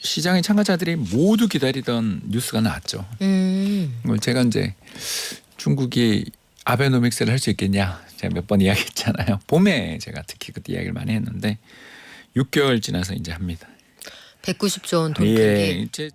시장의 참가자들이 모두 기다리던 뉴스가 나왔죠. 이걸 제가 이제 중국이 아베노믹스를 할 수 있겠냐 제가 몇 번 이야기했잖아요. 봄에 제가 특히 그때 이야기를 많이 했는데 6개월 지나서 이제 합니다. 190조 원 돈 예, 크기. 이제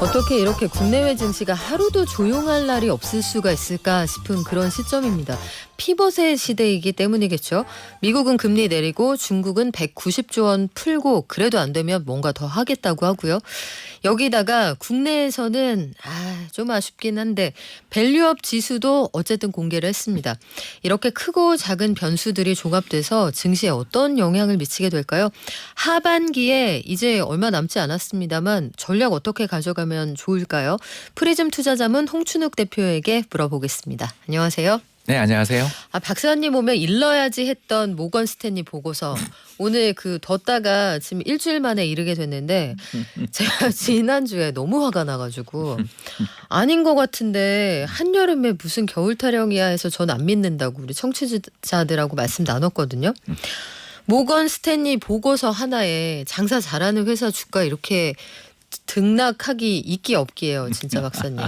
어떻게 이렇게 국내외 증시가 하루도 조용할 날이 없을 수가 있을까 싶은 그런 시점입니다. 피벗의 시대이기 때문이겠죠. 미국은 금리 내리고 중국은 190조 원 풀고 그래도 안 되면 뭔가 더 하겠다고 하고요. 여기다가 국내에서는 좀 아쉽긴 한데 밸류업 지수도 어쨌든 공개를 했습니다. 이렇게 크고 작은 변수들이 종합돼서 증시에 어떤 영향을 미치게 될까요? 하반기에 이제 얼마 남지 않았습니다만 전략 어떻게 가져가면 좋을까요? 프리즘 투자자문 홍춘욱 대표에게 물어보겠습니다. 안녕하세요. 네, 안녕하세요. 박사님 오면 일러야지 했던 모건 스탠리 보고서 오늘 뒀다가 지금 일주일 만에 이르게 됐는데 제가 지난주에 너무 화가 나가지고 아닌 것 같은데 한여름에 무슨 겨울 타령이야 해서 전 안 믿는다고 우리 청취자들하고 말씀 나눴거든요. 모건 스탠리 보고서 하나에 장사 잘하는 회사 주가 이렇게 등락하기 있기 없기예요. 진짜 박사님.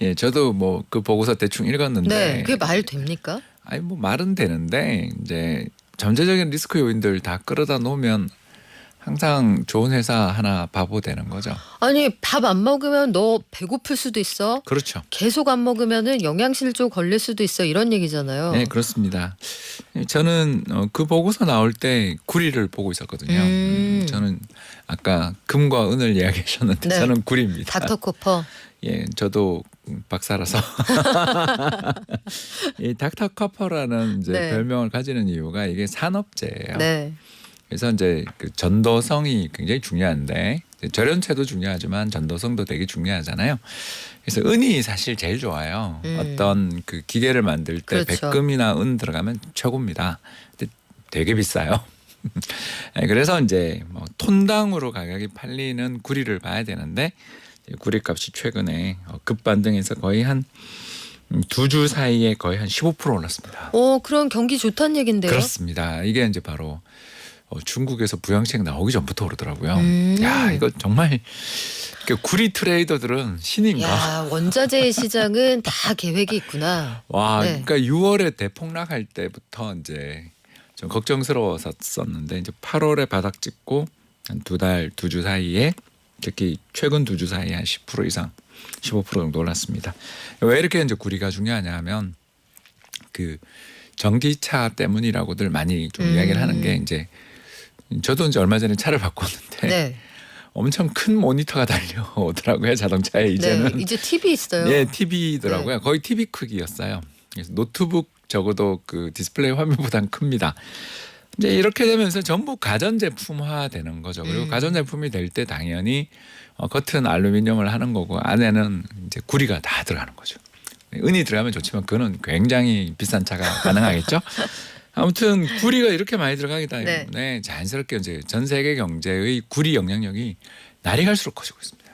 예, 저도 뭐 그 보고서 대충 읽었는데. 네, 그게 말 됩니까? 아니 뭐 말은 되는데 이제 전체적인 리스크 요인들 다 끌어다 놓으면 항상 좋은 회사 하나 바보 되는 거죠. 아니 밥 안 먹으면 너 배고플 수도 있어. 그렇죠. 계속 안 먹으면은 영양실조 걸릴 수도 있어. 이런 얘기잖아요. 네, 그렇습니다. 저는 그 보고서 나올 때 구리를 보고 있었거든요. 저는 아까 금과 은을 이야기하셨는데 네. 저는 구리입니다. 닥터 코퍼. 예, 저도 박사라서 이 닥터 커퍼라는 이제 네. 별명을 가지는 이유가 이게 산업재예요. 네. 그래서 이제 그 전도성이 굉장히 중요한데 절연체도 중요하지만 전도성도 되게 중요하잖아요. 그래서 은이 사실 제일 좋아요. 어떤 그 기계를 만들 때 그렇죠. 백금이나 은 들어가면 최고입니다. 근데 되게 비싸요. 그래서 이제 뭐 톤당으로 가격이 팔리는 구리를 봐야 되는데 구리값이 최근에 급반등해서 거의 한 2주 사이에 거의 한 15% 올랐습니다. 그럼 경기 좋다는 얘긴데요. 그렇습니다. 이게 이제 바로 중국에서 부양책 나오기 전부터 오르더라고요. 야, 이거 정말 구리 트레이더들은 신인가? 야, 원자재 시장은 다 계획이 있구나. 와, 네. 그러니까 6월에 대폭락할 때부터 이제 좀 걱정스러웠었는데 이제 8월에 바닥 찍고 한 2주 사이에 특히 최근 2주 사이에 한 10% 이상, 15% 정도 올랐습니다. 왜 이렇게 이제 구리가 중요하냐면 그 전기차 때문이라고들 많이 좀 이야기를 하는 게 이제 저도 이제 얼마 전에 차를 바꿨는데 네. 엄청 큰 모니터가 달려오더라고요. 자동차에 이제는. 네. 이제 TV 있어요. 예, TV더라고요. 거의 TV 크기였어요. 그래서 노트북 적어도 그 디스플레이 화면보단 큽니다. 이제 이렇게 되면서 전부 가전제품화 되는 거죠. 그리고 가전제품이 될 때 당연히 겉은 알루미늄을 하는 거고 안에는 이제 구리가 다 들어가는 거죠. 은이 들어가면 좋지만 그거는 굉장히 비싼 차가 가능하겠죠. 아무튼 구리가 이렇게 많이 들어가기 때문에 네. 자연스럽게 이제 전 세계 경제의 구리 영향력이 날이 갈수록 커지고 있습니다.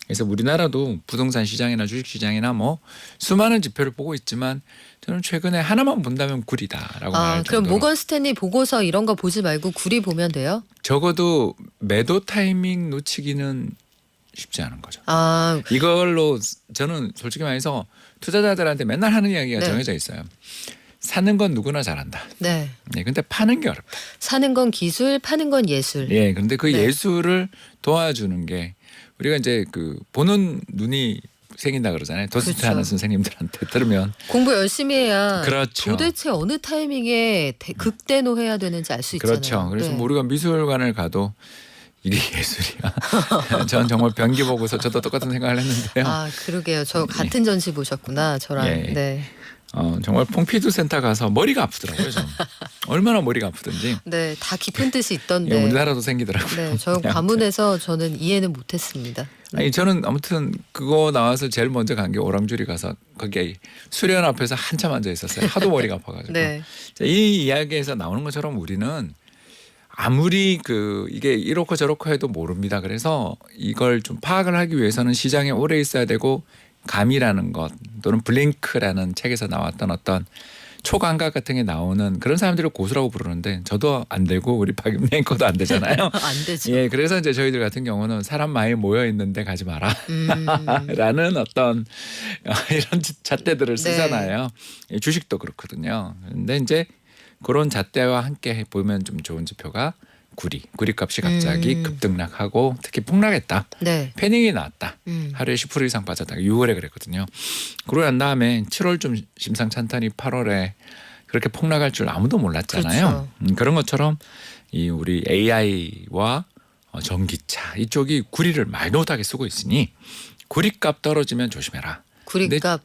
그래서 우리나라도 부동산 시장이나 주식 시장이나 뭐 수많은 지표를 보고 있지만 저는 최근에 하나만 본다면 구리다라고 말할 그럼 정도로. 모건 스탠리 보고서 이런 거 보지 말고 구리 보면 돼요? 적어도 매도 타이밍 놓치기는 쉽지 않은 거죠. 아, 이걸로 저는 솔직히 말해서 투자자들한테 맨날 하는 이야기가 네. 정해져 있어요. 사는 건 누구나 잘한다. 네. 네, 근데 파는 게 어렵다. 사는 건 기술, 파는 건 예술. 예, 그런데 그 네. 예술을 도와주는 게 우리가 이제 그 보는 눈이 생긴다 그러잖아요. 도스트 그렇죠. 하는 선생님들한테 들으면 공부 열심히 해야 그렇죠. 도대체 어느 타이밍에 극대노해야 되는지 알 수 있잖아요. 그렇죠. 그래서 네. 뭐 우리가 미술관을 가도 이게 예술이야. 전 정말 변기 보고서 저도 똑같은 생각을 했는데요. 그러게요. 저 같은 전시 보셨구나. 저랑. 예. 네. 정말 퐁피두 센터 가서 머리가 아프더라고요. 좀. 얼마나 머리가 아프든지. 네, 다 깊은 뜻이 예, 있던데. 우리나라도 생기더라고요. 네, 저 과문해서 저는 이해는 못했습니다. 아니 저는 아무튼 그거 나와서 제일 먼저 간 게 오랑주리 가서 거기 수련 앞에서 한참 앉아 있었어요. 하도 머리가 아파가지고. 네. 자, 이 이야기에서 나오는 것처럼 우리는 아무리 이게 이렇고 저렇고 해도 모릅니다. 그래서 이걸 좀 파악을 하기 위해서는 시장에 오래 있어야 되고 감이라는 것 또는 블링크라는 책에서 나왔던 어떤 초감각 같은 게 나오는 그런 사람들을 고수라고 부르는데 저도 안 되고 우리 박윤미 앵커도 안 되잖아요. 안 되죠. 예, 그래서 이제 저희들 같은 경우는 사람 많이 모여 있는데 가지 마라. 음. 라는 어떤 이런 잣대들을 네. 쓰잖아요. 예, 주식도 그렇거든요. 근데 이제 그런 잣대와 함께 보면 좀 좋은 지표가 구리 값이 갑자기 급등락하고 특히 폭락했다. 네. 패닉이 나왔다. 음. 하루에 10% 이상 빠졌다. 6월에 그랬거든요. 그러고 난 다음에 7월 좀 심상찮더니 8월에 그렇게 폭락할 줄 아무도 몰랐잖아요. 그렇죠. 그런 것처럼 이 우리 AI와 전기차 이쪽이 구리를 말도 못하게 쓰고 있으니 구리값 떨어지면 조심해라. 구리값.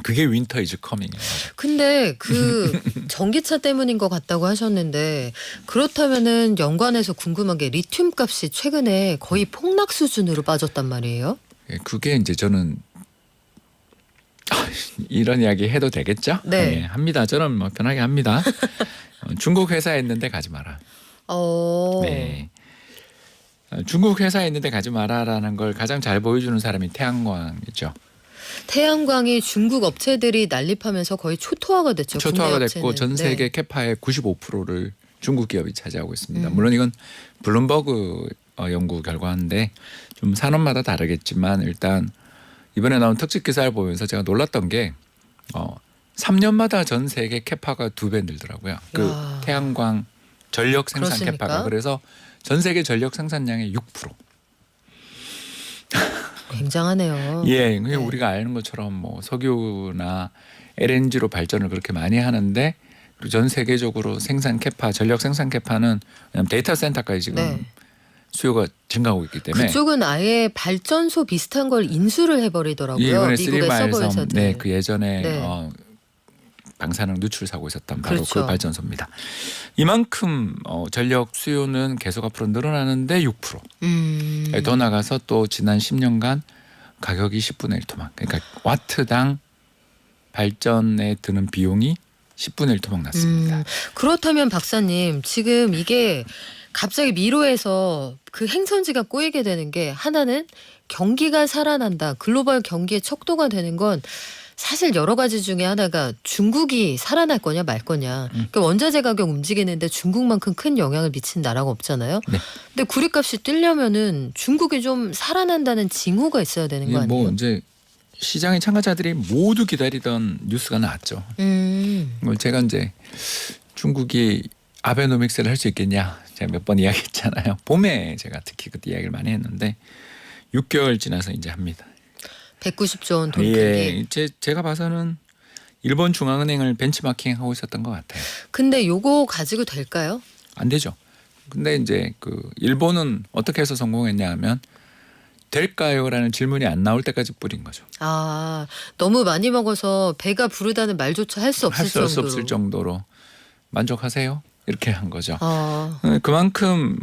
그게 윈터 이즈 커밍이에요. 근데 그 전기차 때문인 것 같다고 하셨는데 그렇다면은 연관해서 궁금한 게 리튬 값이 최근에 거의 폭락 수준으로 빠졌단 말이에요. 예, 그게 이제 저는 이런 이야기 해도 되겠죠? 네. 예, 합니다. 저는 뭐 편하게 합니다. 중국 회사에 있는데 가지 마라. 네. 중국 회사에 있는데 가지 마라라는 걸 가장 잘 보여주는 사람이 태양광이죠. 태양광이 중국 업체들이 난립하면서 거의 초토화가 됐죠. 초토화가 국내 됐고 업체는. 전 세계 네. 캐파의 95%를 중국 기업이 차지하고 있습니다. 물론 이건 블룸버그 연구 결과인데 좀 산업마다 다르겠지만 일단 이번에 나온 특집 기사를 보면서 제가 놀랐던 게 3년마다 전 세계 캐파가 2배 늘더라고요. 그 야. 태양광 전력 생산 그렇습니까? 캐파가 그래서 전 세계 전력 생산량의 6%. 굉장하네요. 예, 네. 우리가 아는 것처럼 뭐 석유나 LNG로 발전을 그렇게 많이 하는데 전 세계적으로 생산 캐파, 전력 생산 캐파는 왜냐하면 데이터 센터까지 지금 네. 수요가 증가하고 있기 때문에 그쪽은 아예 발전소 비슷한 걸 인수를 해버리더라고요. 예, 이번에 미국의 쓰리마일 서버 섬, 회사들. 네, 그 예전에 네. 방사능 누출 사고 있었던 바로 그렇죠. 그 발전소입니다. 이만큼 전력 수요는 계속 앞으로 늘어나는데 6%. 더 나가서 또 지난 10년간 가격이 10분의 1 토막. 그러니까 와트당 발전에 드는 비용이 10분의 1 토막 났습니다. 그렇다면 박사님 지금 이게 갑자기 미로에서 그 행선지가 꼬이게 되는 게 하나는 경기가 살아난다. 글로벌 경기의 척도가 되는 건 사실 여러 가지 중에 하나가 중국이 살아날 거냐 말 거냐. 그러니까 원자재 가격 움직이는데 중국만큼 큰 영향을 미친 나라가 없잖아요. 네. 근데 구리값이 뛰려면은 중국이 좀 살아난다는 징후가 있어야 되는 거 이게 아니에요? 뭐 이제 시장의 참가자들이 모두 기다리던 뉴스가 나왔죠. 제가 이제 중국이 아베노믹스를 할 수 있겠냐 제가 몇 번 이야기했잖아요. 봄에 제가 특히 그때 이야기를 많이 했는데 6개월 지나서 이제 합니다. 190조 원 돈 크기. 예, 제가 봐서는 일본 중앙은행을 벤치마킹하고 있었던 것 같아요. 근데 요거 가지고 될까요? 안 되죠. 근데 이제 그 일본은 어떻게 해서 성공했냐 하면 될까요라는 질문이 안 나올 때까지 뿌린 거죠. 아, 너무 많이 먹어서 배가 부르다는 말조차 할 수 없을 할 수 정도로. 없을 정도로 만족하세요? 이렇게 한 거죠. 아, 그만큼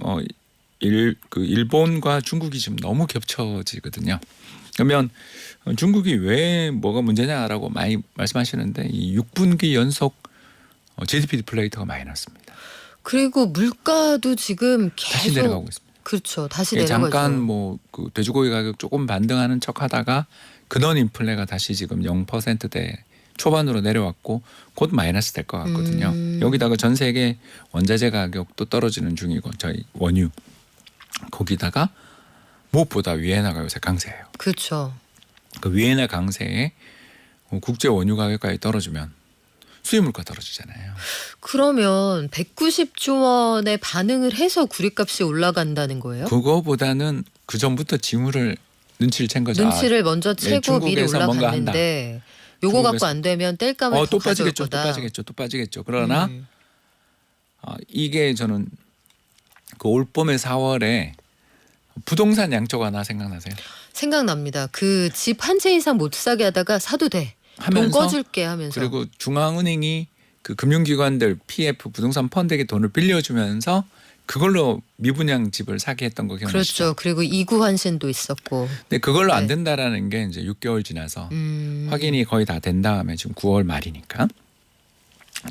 일본과 중국이 지금 너무 겹쳐지거든요. 그러면 중국이 왜 뭐가 문제냐라고 많이 말씀하시는데 이 6분기 연속 GDP 디플레이터가 많이 났습니다. 그리고 물가도 지금 계속 다시 내려가고 있습니다. 그렇죠. 다시 예, 내려가죠. 잠깐 뭐 그 돼지고기 가격 조금 반등하는 척하다가 근원 인플레가 다시 지금 0%대 초반으로 내려왔고 곧 마이너스 될 것 같거든요. 여기다가 전 세계 원자재 가격도 떨어지는 중이고 저희 원유 거기다가 무엇보다 위엔화가 요새 강세예요. 그렇죠. 그 위엔화 강세에 국제 원유 가격까지 떨어지면 수입 물가 떨어지잖아요. 그러면 190조 원에 반응을 해서 구리값이 올라간다는 거예요? 그거보다는 그 전부터 징후를 눈치를 챈 거죠. 눈치를 먼저 네, 채고 미리 중국에서 뭔가 올라갔는데 요거 갖고 안 되면 뗄감을 또 더 가져올 빠지겠죠. 거다. 또 빠지겠죠. 그러나 이게 저는 그 올 봄에 4월에 부동산 양쪽 하나 생각나세요? 생각납니다. 그 집 한 채 이상 못 사게 하다가 사도 돼. 돈 하면서 꺼줄게 하면서. 그리고 중앙은행이 그 금융기관들 PF 부동산 펀드에게 돈을 빌려주면서 그걸로 미분양 집을 사게 했던 거 기억나시죠? 그렇죠. 그리고 이구 환신도 있었고. 근데 그걸로 안 네. 된다라는 게 이제 6개월 지나서 확인이 거의 다 된 다음에 지금 9월 말이니까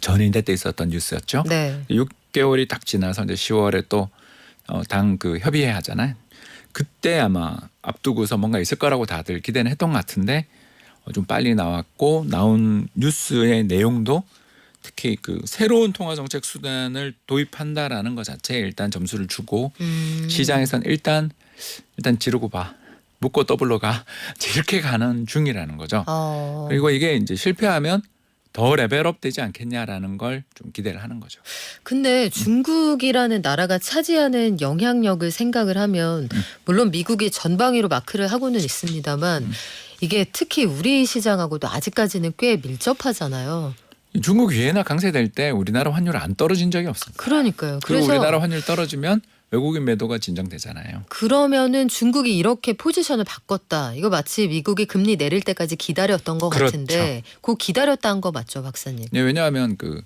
전인대 때 있었던 뉴스였죠. 네. 6개월이 딱 지나서 이제 10월에 또 당 그 협의회 하잖아요. 그때 아마 앞두고서 뭔가 있을 거라고 다들 기대는 했던 것 같은데 좀 빨리 나왔고 나온 뉴스의 내용도 특히 그 새로운 통화 정책 수단을 도입한다라는 것 자체에 일단 점수를 주고 시장에서는 일단 지르고 봐. 묶고 더블로 가. 이렇게 가는 중이라는 거죠. 그리고 이게 이제 실패하면 더 레벨업 되지 않겠냐라는 걸 좀 기대를 하는 거죠. 근데 중국이라는 나라가 차지하는 영향력을 생각을 하면 물론 미국이 전방위로 마크를 하고는 있습니다만 이게 특히 우리 시장하고도 아직까지는 꽤 밀접하잖아요. 중국 위엔화 강세될 때 우리나라 환율 안 떨어진 적이 없습니다. 그러니까요. 그리고 그래서 우리나라 환율 떨어지면 외국인 매도가 진정되잖아요. 그러면은 중국이 이렇게 포지션을 바꿨다. 이거 마치 미국이 금리 내릴 때까지 기다렸던 것 그렇죠. 같은데 그 기다렸다는 거 맞죠, 박사님? 네, 왜냐하면 그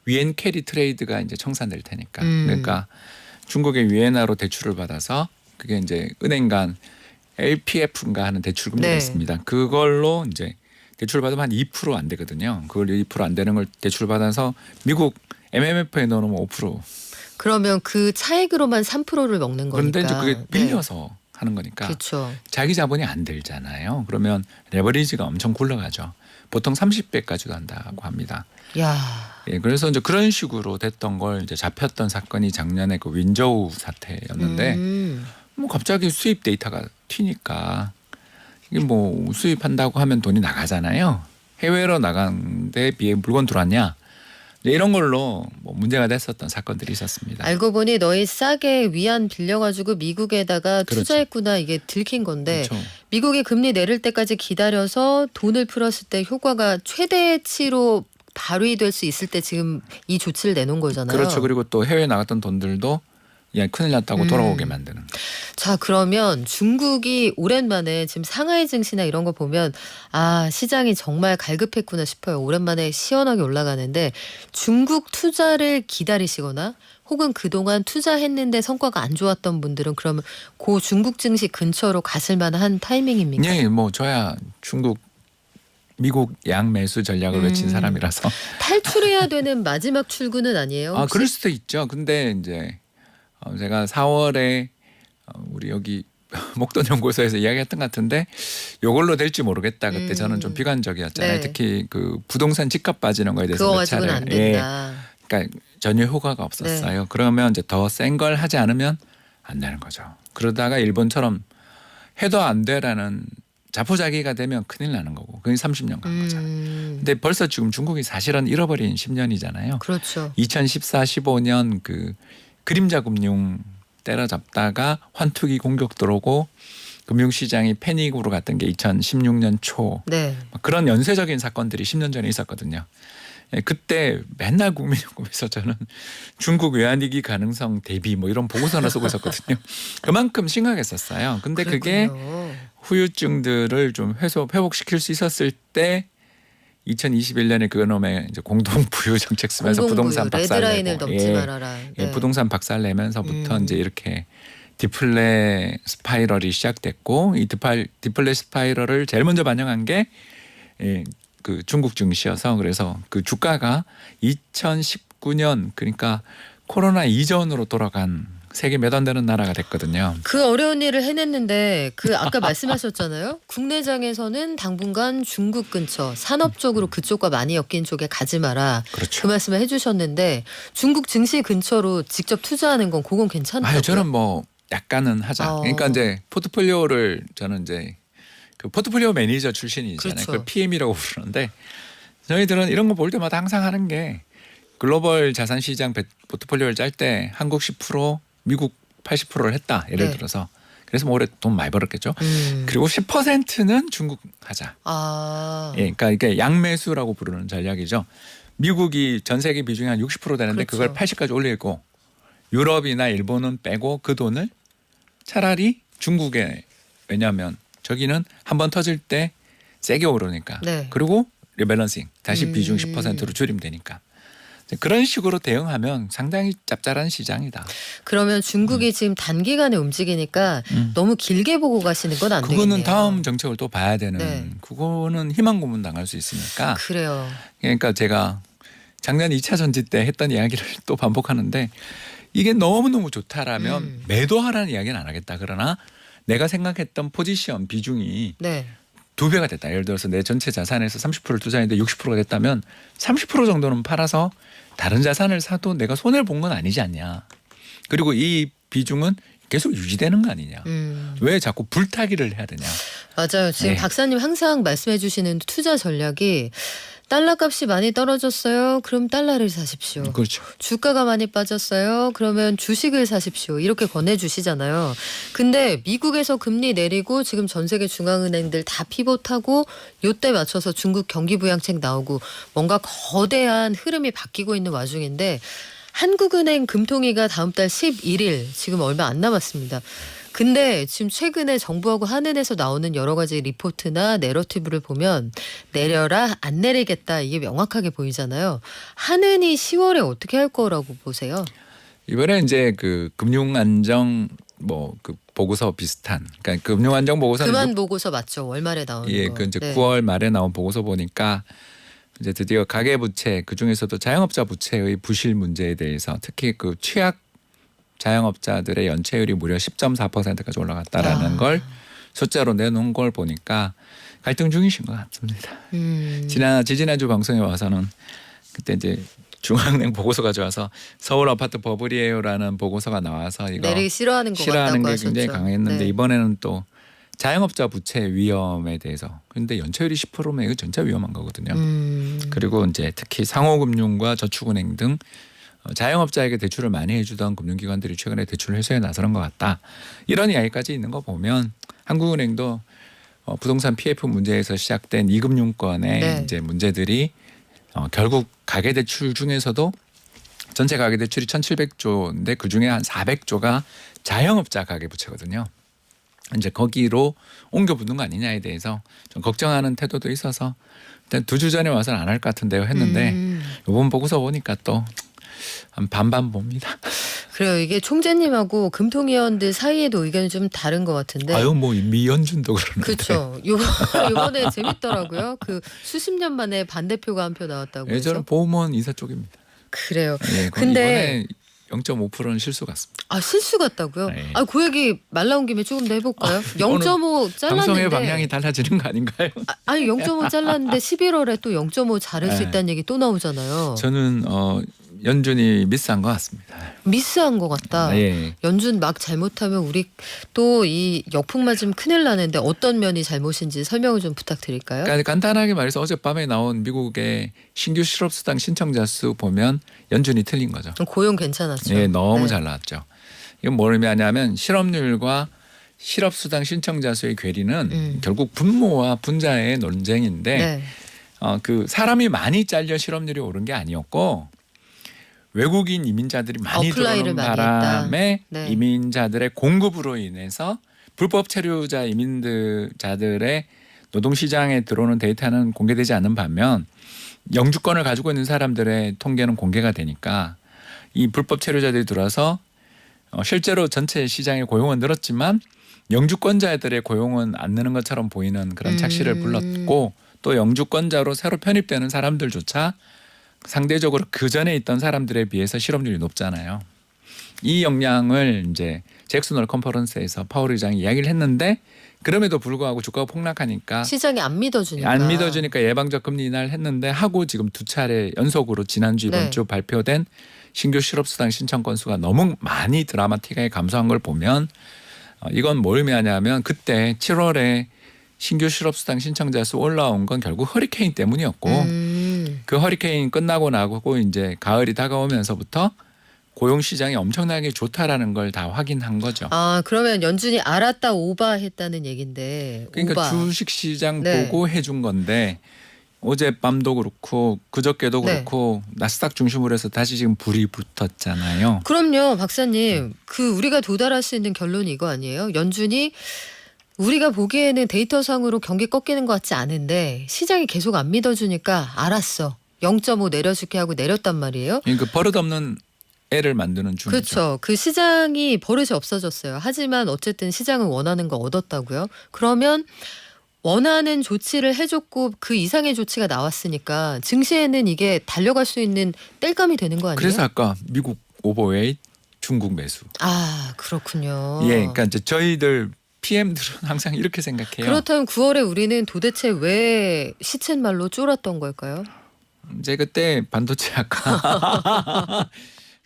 위엔 캐리 트레이드가 이제 청산될 테니까. 그러니까 중국의 위엔화로 대출을 받아서 그게 이제 은행 간 LPF인가 하는 대출 금리가 네. 있습니다. 그걸로 이제 대출 받으면 한 2% 안 되거든요. 그걸 2%안 되는 걸 대출 받아서 미국 MMF에 넣어놓으면 5%. 그러면 그 차액으로만 3%를 먹는 거니까. 그런데 이제 그게 빌려서 하는 거니까 그렇죠. 자기 자본이 안 들잖아요. 그러면 레버리지가 엄청 굴러가죠. 보통 30배까지도 한다고 합니다. 야, 예, 그래서 이제 그런 식으로 됐던 걸 이제 잡혔던 사건이 작년에 그 윈저우 사태였는데 뭐 갑자기 수입 데이터가 튀니까 이게 뭐 수입한다고 하면 돈이 나가잖아요. 해외로 나간 데 비해 물건 들어왔냐? 이런 걸로 뭐 문제가 됐었던 사건들이 있었습니다. 알고 보니 너희 싸게 위안 빌려가지고 미국에다가 그렇죠. 투자했구나 이게 들킨 건데 그렇죠. 미국이 금리 내릴 때까지 기다려서 돈을 풀었을 때 효과가 최대치로 발휘될 수 있을 때 지금 이 조치를 내놓은 거잖아요. 그렇죠. 그리고 또 해외 나갔던 돈들도 야 큰일 났다고 돌아오게 만드는. 자, 그러면 중국이 오랜만에 지금 상하이 증시나 이런 거 보면 아, 시장이 정말 갈급했구나 싶어요. 오랜만에 시원하게 올라가는데 중국 투자를 기다리시거나 혹은 그동안 투자했는데 성과가 안 좋았던 분들은 그러면 고 중국 증시 근처로 가실 만한 타이밍입니까? 네, 뭐 저야 중국 미국 양매수 전략을 외친 사람이라서. 탈출해야 되는 마지막 출구는 아니에요? 아, 혹시? 그럴 수도 있죠. 근데 이제 제가 4월에 우리 여기 목돈 연구소에서 이야기했던 것 같은데 이걸로 될지 모르겠다. 그때 저는 좀 비관적이었잖아요. 네. 특히 그 부동산 집값 빠지는 거에 대해서 그거 몇 가지고는 차례. 안 된다. 그러니까 전혀 효과가 없었어요. 그러면 이제 더 센 걸 하지 않으면 안 되는 거죠. 그러다가 일본처럼 해도 안 돼라는 자포자기가 되면 큰일 나는 거고 그게 30년 간 거잖아요. 근데 벌써 지금 중국이 사실은 잃어버린 10년이잖아요. 그렇죠. 2014, 15년 그 그림자 금융 때려잡다가 환투기 공격 들어오고 금융시장이 패닉으로 갔던 게 2016년 초 네. 그런 연쇄적인 사건들이 10년 전에 있었거든요. 예, 그때 맨날 국민연금에서 저는 중국 외환위기 가능성 대비 뭐 이런 보고서나 쓰고 있었거든요. 그만큼 심각했었어요. 근데 그게 그랬군요. 후유증들을 좀 회복시킬 수 있었을 때 2021년에 그놈의 이제 공동 부유 정책 쓰면서 공동부유, 부동산 레드라인을 박살내고 넘지 말아라. 예, 네. 부동산 박살내면서부터 이제 이렇게 디플레 스파이럴이 시작됐고 이 디플레 스파이럴을 제일 먼저 반영한 게 그 중국 증시여서 그래서 그 주가가 2019년 그러니까 코로나 이전으로 돌아간 세계 몇 안 되는 나라가 됐거든요. 그 어려운 일을 해냈는데 그 아까 말씀하셨잖아요. 국내장에서는 당분간 중국 근처 산업적으로 그쪽과 많이 엮인 쪽에 가지 마라. 그렇죠. 그 말씀을 해주셨는데 중국 증시 근처로 직접 투자하는 건 그건 괜찮다고요? 저는 뭐 약간은 하자. 그러니까 이제 포트폴리오를 저는 이제 그 포트폴리오 매니저 출신이잖아요. 그렇죠. 그걸 PM이라고 부르는데 저희들은 이런 거 볼 때마다 항상 하는 게 글로벌 자산 시장 포트폴리오를 짤 때 한국 10% 미국 80%를 했다. 예를 네. 들어서. 그래서 뭐 올해 돈 많이 벌었겠죠. 음. 그리고 10%는 중국 하자. 아. 예, 그러니까 이게 양매수라고 부르는 전략이죠. 미국이 전 세계 비중이 한 60% 되는데 그렇죠. 그걸 80까지 올리고 유럽이나 일본은 빼고 그 돈을 차라리 중국에 왜냐하면 저기는 한번 터질 때 세게 오르니까. 네. 그리고 리밸런싱 다시 비중 10%로 줄이면 되니까. 그런 식으로 대응하면 상당히 짭짤한 시장이다. 그러면 중국이 지금 단기간에 움직이니까 너무 길게 보고 가시는 건 안 되겠네요. 그거는 다음 정책을 또 봐야 되는 네. 그거는 희망 고문 당할 수 있으니까. 그래요. 그러니까 제가 작년 2차 전지 때 했던 이야기를 또 반복하는데 이게 너무너무 좋다라면 매도하라는 이야기는 안 하겠다. 그러나 내가 생각했던 포지션 비중이 네. 2배가 됐다. 예를 들어서 내 전체 자산에서 30%를 투자했는데 60%가 됐다면 30% 정도는 팔아서 다른 자산을 사도 내가 손해를 본 건 아니지 않냐. 그리고 이 비중은 계속 유지되는 거 아니냐. 왜 자꾸 불타기를 해야 되냐. 맞아요. 지금 네. 박사님 항상 말씀해 주시는 투자 전략이 달러 값이 많이 떨어졌어요. 그럼 달러를 사십시오. 그렇죠. 주가가 많이 빠졌어요. 그러면 주식을 사십시오. 이렇게 권해주시잖아요. 근데 미국에서 금리 내리고 지금 전 세계 중앙은행들 다 피봇하고 요때 맞춰서 중국 경기부양책 나오고 뭔가 거대한 흐름이 바뀌고 있는 와중인데 한국은행 금통위가 다음 달 11일 지금 얼마 안 남았습니다. 근데 지금 최근에 정부하고 한은에서 나오는 여러 가지 리포트나 내러티브를 보면 내려라 안 내리겠다 이게 명확하게 보이잖아요. 한은이 10월에 어떻게 할 거라고 보세요? 이번에 이제 그 금융 안정 그 보고서 비슷한 그러니까 금융 안정 보고서는 그만 보고서 맞죠? 월말에 나오는 예, 거. 그 이제 네. 9월 말에 나온 보고서 보니까 이제 드디어 가계 부채 그 중에서도 자영업자 부채의 부실 문제에 대해서 특히 그 취약 자영업자들의 연체율이 무려 10.4%까지 올라갔다라는 걸 숫자로 내놓은 걸 보니까 갈등 중이신 것 같습니다. 지지난주 방송에 와서는 그때 이제 중앙은행 보고서 가져와서 서울 아파트 버블이에요라는 보고서가 나와서 이거 내리기 싫어하는 것 싫어하는 같다고 게 하셨죠. 굉장히 강했는데 네. 이번에는 또 자영업자 부채 위험에 대해서 근데 연체율이 10%면 이거 진짜 위험한 거거든요. 그리고 이제 특히 상호금융과 저축은행 등 자영업자에게 대출을 많이 해주던 금융기관들이 최근에 대출 회수에 나서는 것 같다. 이런 이야기까지 있는 거 보면 한국은행도 부동산 PF 문제에서 시작된 이금융권의 네. 이제 문제들이 결국 가계대출 중에서도 전체 가계대출이 1,700조인데 그 중에 한 400조가 자영업자 가계부채거든요. 이제 거기로 옮겨 붙는 거 아니냐에 대해서 좀 걱정하는 태도도 있어서 일단 2주 전에 와서는 안 할 것 같은데요 했는데 이번 보고서 보니까 또 한 반반 봅니다. 그래요. 이게 총재님하고 금통위원들 사이에도 의견이 좀 다른 것 같은데. 아유 뭐 미연준도 그러는데. 그렇죠. 이번에 재밌더라고요. 그 수십 년 만에 반대표가 한 표 나왔다고 해서. 예전에 보험원 이사 쪽입니다. 그래요. 예, 근데 이번에 0.5%는 실수 같습니다. 실수 같다고요? 네. 그 얘기 말 나온 김에 조금 더 해볼까요? 0.5 잘랐는데. 방송의 방향이 달라지는 거 아닌가요? 아니 0.5 잘랐는데 11월에 또 0.5 자를 수 네. 있다는 얘기 또 나오잖아요. 저는 연준이 미스한 것 같습니다. 미스한 것 같다. 예. 연준 막 잘못하면 우리 또 이 역풍 맞으면 큰일 나는데 어떤 면이 잘못인지 설명을 좀 부탁드릴까요? 그러니까 간단하게 말해서 어젯밤에 나온 미국의 신규 실업수당 신청자 수 보면 연준이 틀린 거죠. 고용 괜찮았죠. 예, 너무 네. 잘 나왔죠. 이건 뭘 의미하냐면 실업률과 실업수당 신청자 수의 괴리는 결국 분모와 분자의 논쟁인데 네. 그 사람이 많이 잘려 실업률이 오른 게 아니었고 외국인 이민자들이 많이 어플라이를 들어오는 많이 바람에 했다. 네. 이민자들의 공급으로 인해서 불법 체류자 이민자들의 노동시장에 들어오는 데이터는 공개되지 않는 반면 영주권을 가지고 있는 사람들의 통계는 공개가 되니까 이 불법 체류자들이 들어와서 실제로 전체 시장의 고용은 늘었지만 영주권자들의 고용은 안 느는 것처럼 보이는 그런 착시를 불렀고 또 영주권자로 새로 편입되는 사람들조차 상대적으로 그 전에 있던 사람들에 비해서 실업률이 높잖아요. 이 영향을 이제 잭슨홀 컨퍼런스에서 파월 의장이 이야기를 했는데 그럼에도 불구하고 주가가 폭락하니까 시장이 안 믿어주니까. 안 믿어주니까 예방적 금리 인하를 했는데 하고 지금 2차례 연속으로 지난주 이번 네. 주 발표된 신규 실업수당 신청 건수가 너무 많이 드라마틱하게 감소한 걸 보면 이건 뭘 의미하냐면 그때 7월에 신규 실업수당 신청자 수 올라온 건 결국 허리케인 때문이었고 그 허리케인 끝나고 나고 이제 가을이 다가오면서부터 고용 시장이 엄청나게 좋다라는 걸 다 확인한 거죠. 그러면 연준이 알았다 오바했다는 얘긴데. 그러니까 오바. 주식 시장 네. 보고 해준 건데 어젯밤도 그렇고 그저께도 네. 그렇고 나스닥 중심으로 해서 다시 지금 불이 붙었잖아요. 그럼요, 박사님. 우리가 도달할 수 있는 결론이 이거 아니에요? 연준이 우리가 보기에는 데이터상으로 경기 꺾이는 것 같지 않은데 시장이 계속 안 믿어주니까 알았어. 0.5 내려줄게 하고 내렸단 말이에요. 그러니까 버릇없는 애를 만드는 중이죠. 그렇죠. 그 시장이 버릇이 없어졌어요. 하지만 어쨌든 시장은 원하는 거 얻었다고요. 그러면 원하는 조치를 해줬고 그 이상의 조치가 나왔으니까 증시에는 이게 달려갈 수 있는 땔감이 되는 거 아니에요? 그래서 아까 미국 오버웨이트 중국 매수. 그렇군요. 예, 그러니까 이제 저희들 PM들은 항상 이렇게 생각해요. 그렇다면 9월에 우리는 도대체 왜 시쳇말로 쫄았던 걸까요? 이제 그때 반도체 아까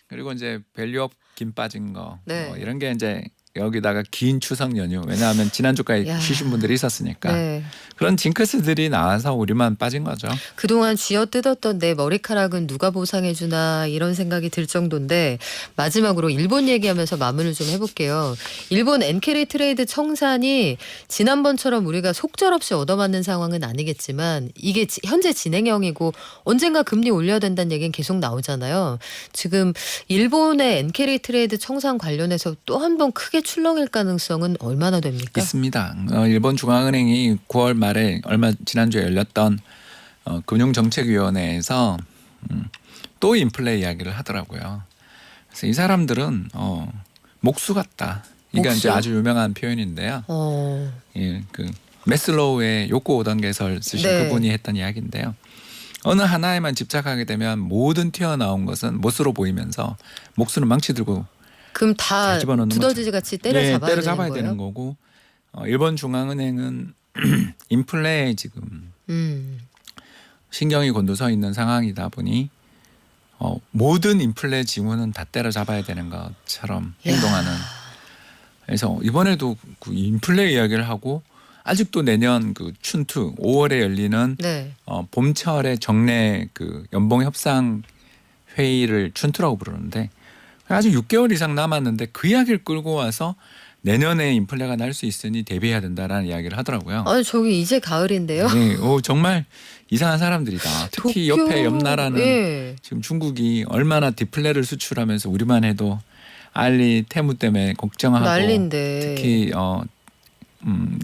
그리고 이제 밸류업 김 빠진 거 네. 이런 게 이제 여기다가 긴 추석 연휴 왜냐하면 지난주까지 야. 쉬신 분들이 있었으니까 네. 그런 징크스들이 나와서 우리만 빠진 거죠. 그동안 쥐어뜯었던 내 머리카락은 누가 보상해주나 이런 생각이 들 정도인데 마지막으로 일본 얘기하면서 마무리를 좀 해볼게요. 일본 엔케리 트레이드 청산이 지난번처럼 우리가 속절없이 얻어맞는 상황은 아니겠지만 이게 현재 진행형이고 언젠가 금리 올려야 된다는 얘기는 계속 나오잖아요. 지금 일본의 엔케리 트레이드 청산 관련해서 또 한 번 크게 출렁일 가능성은 얼마나 됩니까? 있습니다. 일본 중앙은행이 9월 말에 얼마 지난주에 열렸던 금융정책위원회에서 또 인플레 이야기를 하더라고요. 그래서 이 사람들은 목수 같다. 이게 목수? 이제 아주 유명한 표현인데요. 예, 그 매슬로우의 욕구 5단계 개설 쓰신 네. 그분이 했던 이야기인데요. 어느 하나에만 집착하게 되면 모든 튀어나온 것은 못으로 보이면서 목수는 망치 들고 그럼 다 잘 집어넣는 두더지 같이 때려잡아야, 때려잡아야 되는 되는 거예요? 거고 일본 중앙은행은 인플레에 지금 신경이 곤두서 있는 상황이다 보니 모든 인플레 지문은 다 때려잡아야 되는 것처럼 행동하는. 그래서 이번에도 그 인플레 이야기를 하고 아직도 내년 그 춘투 5월에 열리는 네. 봄철에 정례 그 연봉 협상 회의를 춘투라고 부르는데 아직 6개월 이상 남았는데 그 이야기를 끌고 와서 내년에 인플레가 날 수 있으니 대비해야 된다라는 이야기를 하더라고요. 아니 저기 이제 가을인데요. 네, 정말 이상한 사람들이다. 특히 도쿄, 옆에 옆 나라는 예. 지금 중국이 얼마나 디플레를 수출하면서 우리만 해도 알리 테무 때문에 걱정하고 난리인데. 특히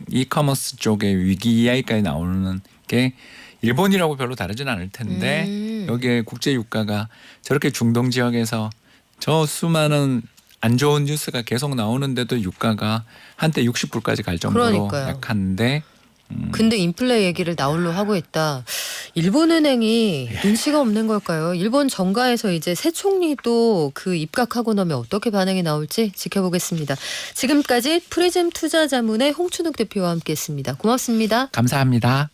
이커머스 쪽에 위기 이야기까지 나오는 게 일본이라고 별로 다르진 않을 텐데 여기에 국제 유가가 저렇게 중동 지역에서 저 수많은 안 좋은 뉴스가 계속 나오는데도 유가가 한때 60불까지 갈 정도로 그러니까요. 약한데 근데 인플레 얘기를 나홀로 하고 있다. 일본은행이 눈치가 없는 걸까요? 일본 정가에서 이제 새 총리도 그 입각하고 나면 어떻게 반응이 나올지 지켜보겠습니다. 지금까지 프리즘 투자자문의 홍춘욱 대표와 함께했습니다. 고맙습니다. 감사합니다.